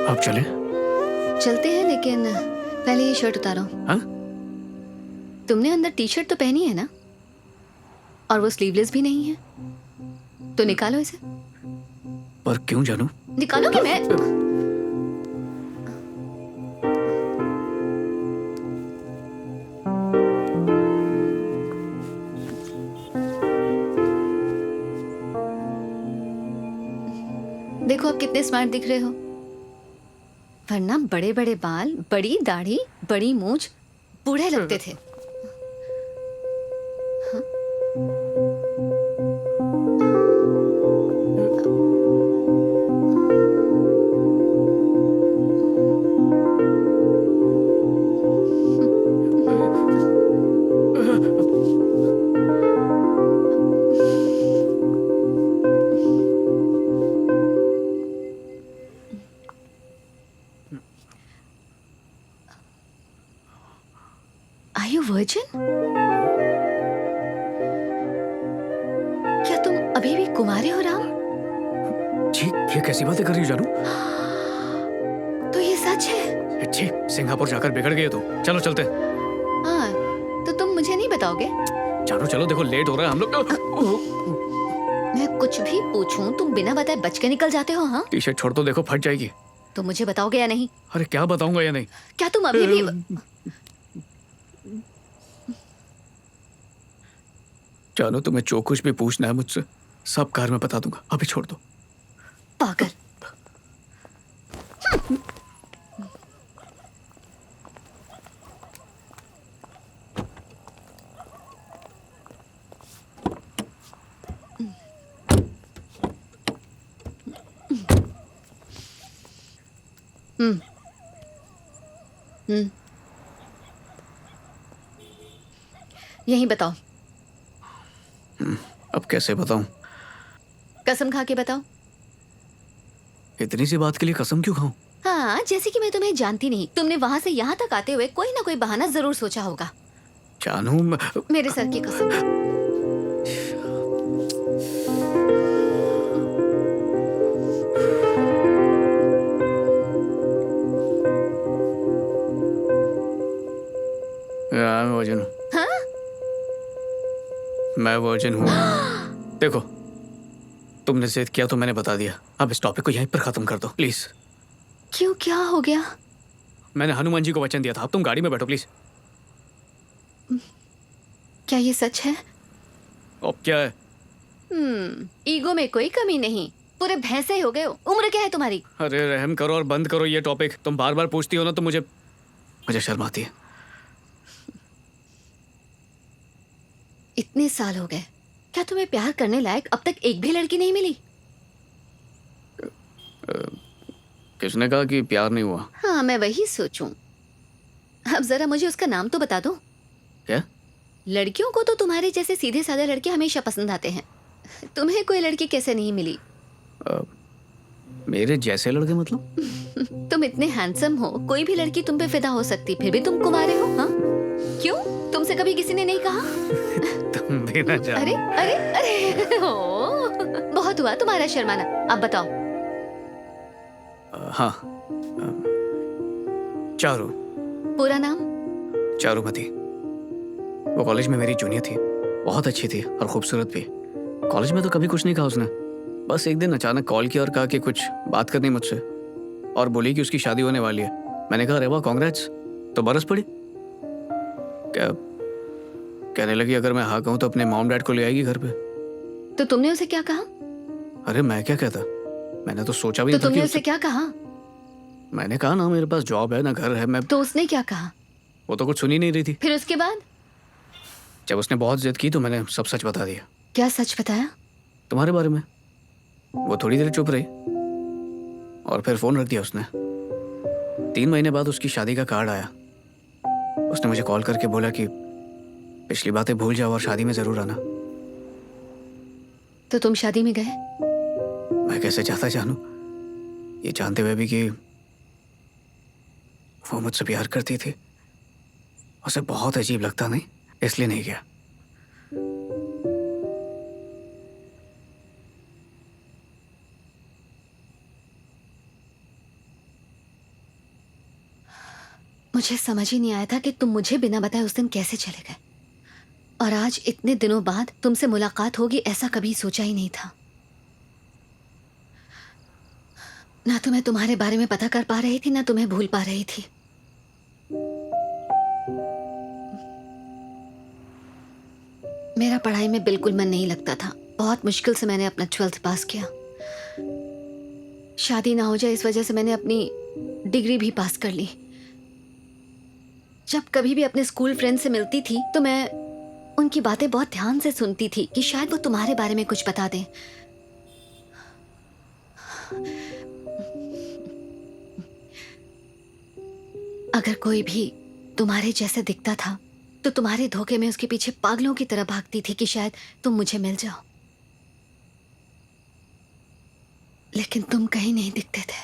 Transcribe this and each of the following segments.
अब चले? चलते हैं, लेकिन पहले ये शर्ट उतारो। हाँ? तुमने अंदर टी शर्ट तो पहनी है ना, और वो स्लीवलेस भी नहीं है, तो निकालो इसे। पर क्यों जानू? निकालो कि मैं। देखो आप कितने स्मार्ट दिख रहे हो, वरना बड़े बड़े बाल, बड़ी दाढ़ी, बड़ी मूंछ, बूढ़े लगते थे। Are you virgin? क्या तुम अभी भी कुंवारे हो राम? जी, ये कैसी बातें कर रही हो जानू? तो ये सच है? जी, सिंगापुर जाकर बिगड़ गए तो चलो चलते। हाँ, तो तुम मुझे नहीं बताओगे? जानू चलो, देखो लेट हो रहा है हम लोग। मैं कुछ भी पूछूं तुम बिना बताए बच के निकल जाते हो। हाँ, टी शर्ट छोड़ दो, देखो फट जाएगी। तो मुझे बताओगे या नहीं? अरे क्या बताऊंगा या नहीं? क्या तुम अभी भी जानू, तुम्हें जो कुछ भी पूछना है मुझसे सब कार में बता दूंगा, अभी छोड़ दो। पागल? हम्म हम्म यही बताओ। अब कैसे बताऊं? कसम खा के बताओ। इतनी सी बात के लिए कसम क्यों खाऊं? हाँ, जैसे कि मैं तुम्हें जानती नहीं, तुमने वहां से यहाँ तक आते हुए कोई ना कोई बहाना जरूर सोचा होगा। जानू मेरे सर की कसम। मैं वर्जिन हूँ। हाँ? मैं वर्जिन हूँ। देखो, तुमने जिद किया तो मैंने बता दिया। अब इस टॉपिक को यहीं पर खत्म कर दो प्लीज। क्यों, क्या हो गया? मैंने हनुमान जी को वचन दिया था। अब तुम गाड़ी में बैठो प्लीज। क्या ये सच है? अब क्या है? ईगो में कोई कमी नहीं, पूरे भैंसे ही हो गए हो। उम्र क्या है तुम्हारी? अरे रहम करो और बंद करो ये टॉपिक। तुम बार बार पूछती हो ना तो मुझे शर्म आती है। इतने साल हो गए, क्या तुम्हें प्यार करने लायक अब तक एक भी लड़की नहीं मिली? किसने कहा कि प्यार नहीं हुआ? हाँ, मैं वही सोचूं। अब जरा मुझे उसका नाम तो बता दो। क्या? लड़कियों को तो तुम्हारे जैसे सीधे साधे लड़के हमेशा पसंद आते हैं। तुम्हें कोई लड़की कैसे नहीं मिली? मेरे जैसे लड़के मतलब? तुम इतने हैंडसम हो, कोई भी लड़की तुम पे फिदा हो सकती, फिर भी तुम कुंवारे हो। हाँ, क्यों? तुमसे कभी किसी ने नहीं कहा? तुम भी ना जानो। अरे अरे अरे ओ, बहुत हुआ तुम्हारा शर्माना। अब बताओ। हाँ, चारू। पूरा नाम? चारूमती। वो कॉलेज में मेरी जूनियर थी, बहुत अच्छी थी और खूबसूरत भी। कॉलेज में तो कभी कुछ नहीं कहा उसने, बस एक दिन अचानक कॉल किया और कहा कि कुछ बात करनी मुझसे, और बोली कि उसकी शादी होने वाली है। मैंने कहा अरे वाह कांग्रेट्स, तो बरस पड़ी। क्या कहने लगी अगर मैं हाँ कहूँ तो अपने मॉम डैड को ले आएगी घर पे। तो तुमने उसे क्या कहा? अरे मैं क्या कहता, मैंने तो सोचा भी तो नहीं था तुमने कि उसे क्या कहा? मैंने कहा ना मेरे पास जॉब है ना घर है। मैं तो उसने क्या कहा? वो तो कुछ सुनी नहीं रही थी। फिर उसके बाद? जब उसने बहुत जिद की तो मैंने सब सच बता दिया। क्या सच बताया? तुम्हारे बारे में। वो थोड़ी देर चुप रही और फिर फोन रख दिया उसने। 3 महीने बाद उसकी शादी का कार्ड आया। उसने मुझे कॉल करके बोला कि पिछली बातें भूल जाओ और शादी में जरूर आना। तो तुम शादी में गए? मैं कैसे चाहता जानू, ये जानते हुए भी कि वो मुझसे प्यार करती थी। उसे बहुत अजीब लगता नहीं? इसलिए नहीं गया। मुझे समझ ही नहीं आया था कि तुम मुझे बिना बताए उस दिन कैसे चले गए, और आज इतने दिनों बाद तुमसे मुलाकात होगी ऐसा कभी सोचा ही नहीं था। ना तो मैं तुम्हारे बारे में पता कर पा रही थी, ना तुम्हें भूल पा रही थी। मेरा पढ़ाई में बिल्कुल मन नहीं लगता था। बहुत मुश्किल से मैंने अपना 12th पास किया। शादी ना हो जाए इस वजह से मैंने अपनी डिग्री भी पास कर ली। जब कभी भी अपने स्कूल फ्रेंड से मिलती थी तो मैं उनकी बातें बहुत ध्यान से सुनती थी कि शायद वो तुम्हारे बारे में कुछ बता दें। अगर कोई भी तुम्हारे जैसे दिखता था तो तुम्हारे धोखे में उसके पीछे पागलों की तरह भागती थी कि शायद तुम मुझे मिल जाओ, लेकिन तुम कहीं नहीं दिखते थे।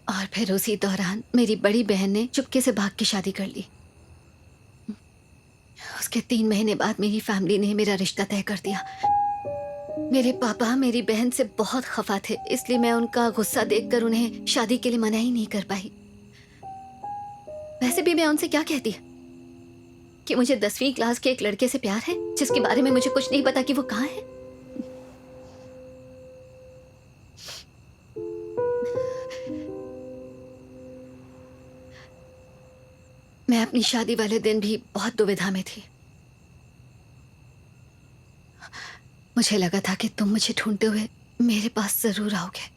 और फिर उसी दौरान मेरी बड़ी बहन ने चुपके से भाग के शादी कर ली। उसके 3 महीने बाद मेरी फैमिली ने मेरा रिश्ता तय कर दिया। मेरे पापा मेरी बहन से बहुत खफा थे, इसलिए मैं उनका गुस्सा देखकर उन्हें शादी के लिए मना ही नहीं कर पाई। वैसे भी मैं उनसे क्या कहती कि मुझे 10वीं क्लास के एक लड़के से प्यार है जिसके बारे में मुझे कुछ नहीं पता कि वो कहाँ है। मैं अपनी शादी वाले दिन भी बहुत दुविधा में थी। मुझे लगा था कि तुम मुझे ढूंढते हुए मेरे पास जरूर आओगे।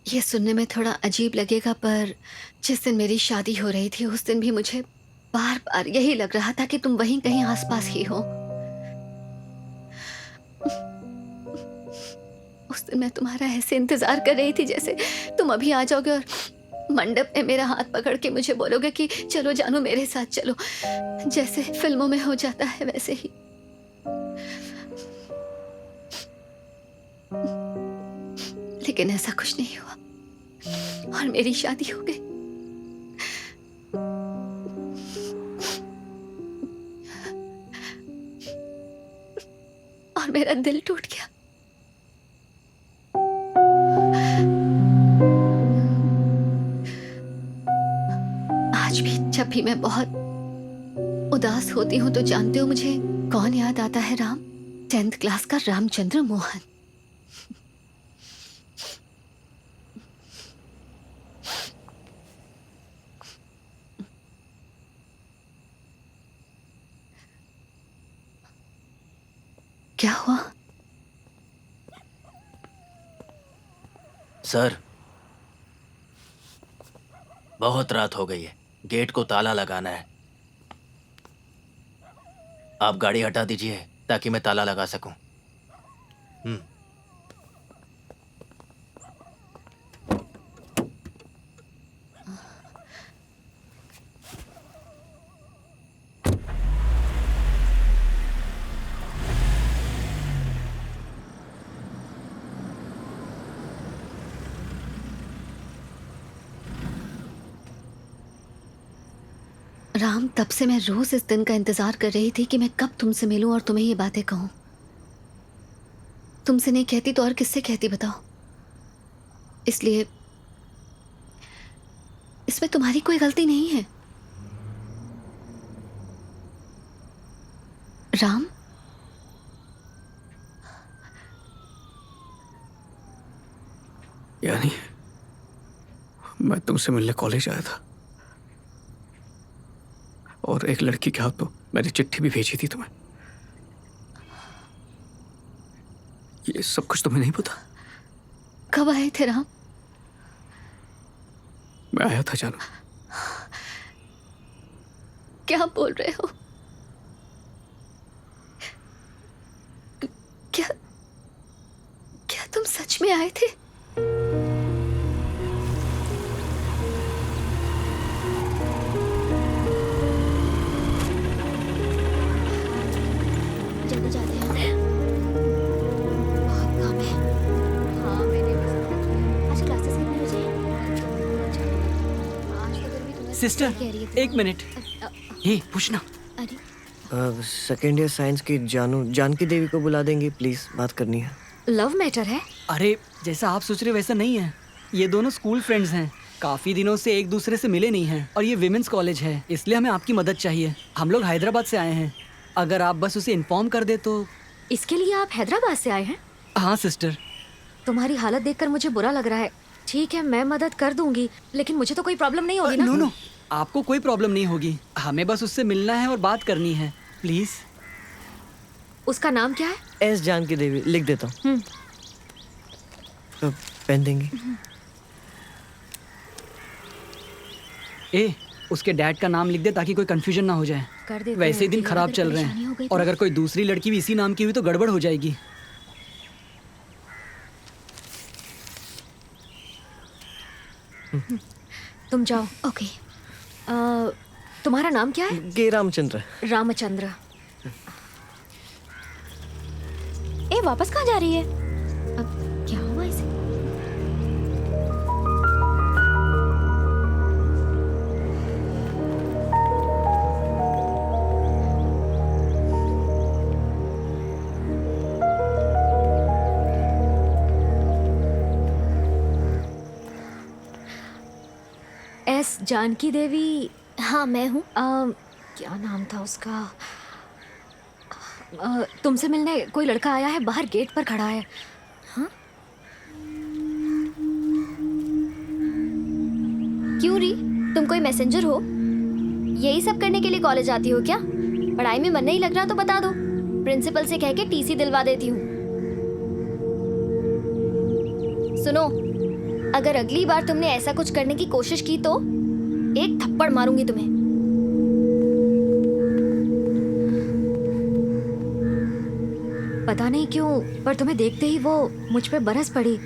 ये सुनने में थोड़ा अजीब लगेगा, पर जिस दिन मेरी शादी हो रही थी उस दिन भी मुझे बार बार यही लग रहा था कि तुम वहीं कहीं आसपास ही हो। उस दिन मैं तुम्हारा ऐसे इंतजार कर रही थी जैसे तुम अभी आ जाओगे और मंडप में मेरा हाथ पकड़ के मुझे बोलोगे कि चलो जानू मेरे साथ चलो, जैसे फिल्मों में हो जाता है वैसे ही। लेकिन ऐसा कुछ नहीं हुआ और मेरी शादी हो गई। और मेरा दिल टूट गया। आज भी जब भी मैं बहुत उदास होती हूँ तो जानते हो मुझे कौन याद आता है? राम। 10th क्लास का रामचंद्र मोहन। क्या हुआ? सर, बहुत रात हो गई है, गेट को ताला लगाना है। आप गाड़ी हटा दीजिए ताकि मैं ताला लगा सकूं। राम, तब से मैं रोज इस दिन का इंतजार कर रही थी कि मैं कब तुमसे मिलूं और तुम्हें ये बातें कहूं। तुमसे नहीं कहती तो और किससे कहती बताओ? इसलिए इसमें तुम्हारी कोई गलती नहीं है। राम, यानी मैं तुमसे मिलने कॉलेज आया था और एक लड़की के हाथ तो मैंने चिट्ठी भी भेजी थी तुम्हें। ये सब कुछ तुम्हें नहीं पता? कब आए थे राम? मैं आया था जानू। क्या बोल रहे हो? क्या क्या तुम सच में आए थे? जल्दी जाते हैं, बहुत काम है। सिस्टर कह रही है? एक मिनट, ये पूछना। अरे सेकेंड ईयर साइंस की जानकी देवी को बुला देंगे प्लीज, बात करनी है। लव मैटर है? अरे जैसा आप सोच रहे वैसा नहीं है, ये दोनों स्कूल फ्रेंड्स हैं, काफी दिनों से एक दूसरे से मिले नहीं हैं और ये विमेंस कॉलेज है, इसलिए हमें आपकी मदद चाहिए। हम लोग हैदराबाद से आए हैं, अगर आप बस उसे इन्फॉर्म कर दे तो। इसके लिए आप हैदराबाद से आए हैं? हाँ सिस्टर। तुम्हारी हालत देखकर मुझे बुरा लग रहा है। ठीक है, मैं मदद कर दूंगी, लेकिन मुझे तो कोई प्रॉब्लम नहीं होगी ना? नो नो, आपको कोई प्रॉब्लम नहीं होगी, हमें बस उससे मिलना है और बात करनी है, प्लीज। उसका नाम क्या है? एस जानकी देवी लिख देता हूँ। तो पेन देंगे? ए, उसके डैड का नाम लिख दे ताकि कोई कंफ्यूजन ना हो जाए। कर देते वैसे ही हैं, दिन फिर खराब अगर चल रहे परेशानी हो हैं गई और तो? अगर कोई दूसरी लड़की भी इसी नाम की हुई तो गड़बड़ हो जाएगी। तुम जाओ। ओके। तुम्हारा नाम क्या है? के रामचंद्र। रामचंद्र। ए, वापस कहाँ जा रही है? अब क्या हुआ इसे? एस जानकी देवी? हाँ मैं हूँ। क्या नाम था उसका? तुमसे मिलने कोई लड़का आया है, बाहर गेट पर खड़ा है। क्यों री, तुम कोई मैसेंजर हो? यही सब करने के लिए कॉलेज आती हो क्या? पढ़ाई में मन नहीं लग रहा तो बता दो, प्रिंसिपल से कह के टीसी दिलवा देती हूँ। सुनो, अगर अगली बार तुमने ऐसा कुछ करने की कोशिश की तो एक थप्पड़ मारूंगी तुम्हें। पता नहीं क्यों, पर तुम्हें देखते ही वो मुझ पे बरस पड़ी।